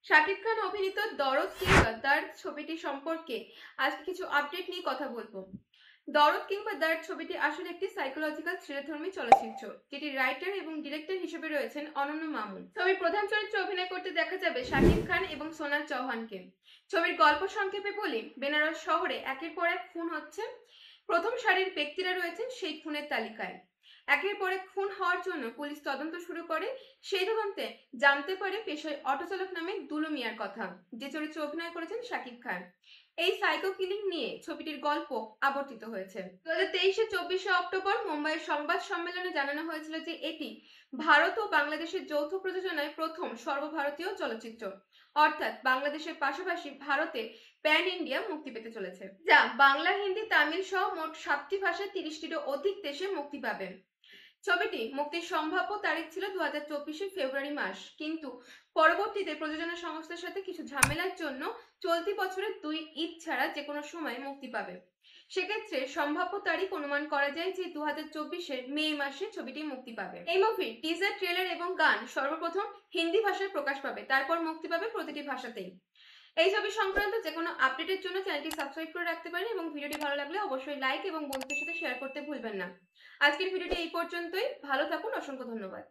শাকিব খান অভিনীত দরদ কিংবা দর্দ ছবিটি সম্পর্কে আজকে কিছু আপডেট নিয়ে কথা বলবো। দরদ কিংবা দর্দ ছবিটি আসলে একটি সাইকোলজিক্যাল থ্রিলারধর্মী চলচ্চিত্র, যেটি রাইটার এবং ডিরেক্টর হিসেবে রয়েছেন অনন্য মামুন। ছবির প্রধান চরিত্রে অভিনয় করতে দেখা যাবে শাকিব খান এবং সোনাল চৌহানকে। ছবির গল্প সংক্ষেপে বলি, বেনারস শহরে একের পর এক খুন হচ্ছে। প্রথম সারির ব্যক্তিরা রয়েছেন সেই খুনের তালিকায়। একের পর এক খুন হওয়ার জন্য পুলিশ তদন্ত শুরু করে। সেই তদন্তে জানতে পারে পেশায় অটোচালক নামে দুলু মিয়ার কথা, যে চরিত্রে অভিনয় করেছেন শাকিব খান। এই সাইকো কিলিং নিয়ে ছবিটির গল্প আবর্তিত হয়েছে। 2023-এ 24শে অক্টোবর মুম্বাইয়ের সংবাদ সম্মেলনে জানানো হয়েছিল যে এটি ভারত ও বাংলাদেশের যৌথ প্রযোজনায় প্রথম সর্বভারতীয় চলচ্চিত্র, অর্থাৎ বাংলাদেশের পাশাপাশি ভারতে প্যান ইন্ডিয়া মুক্তি পেতে চলেছে, যা বাংলা, হিন্দি, তামিল সহ মোট 7টি ভাষায় 30টিরও অধিক দেশে মুক্তি পাবে। ছবিটি মুক্তির সম্ভাব্য তারিখ ছিল 2024 ফেব্রুয়ারি মাস, কিন্তু পরবর্তীতে প্রযোজনা সংস্থার সাথে কিছু ঝামেলার জন্য চলতি বছরের 2 ঈদ ছাড়া যে কোনো সময় মুক্তি পাবে। সেক্ষেত্রে সম্ভাব্য তারিখ অনুমান করা যায় যে 2024 মে মাসে ছবিটি মুক্তি পাবে। এই মুভির টিজার, ট্রেলার এবং গান সর্বপ্রথম হিন্দি ভাষায় প্রকাশ পাবে, তারপর মুক্তি পাবে প্রতিটি ভাষাতেই। এই ছবি সংক্রান্ত যে কোনো আপডেটের জন্য চ্যানেলটি সাবস্ক্রাইব করে রাখতে পারেন এবং ভিডিওটি ভালো লাগলে অবশ্যই লাইক এবং বন্ধুদের সাথে শেয়ার করতে ভুলবেন না। আজকের ভিডিওটি এই পর্যন্তই। ভালো থাকুন, অসংখ্য ধন্যবাদ।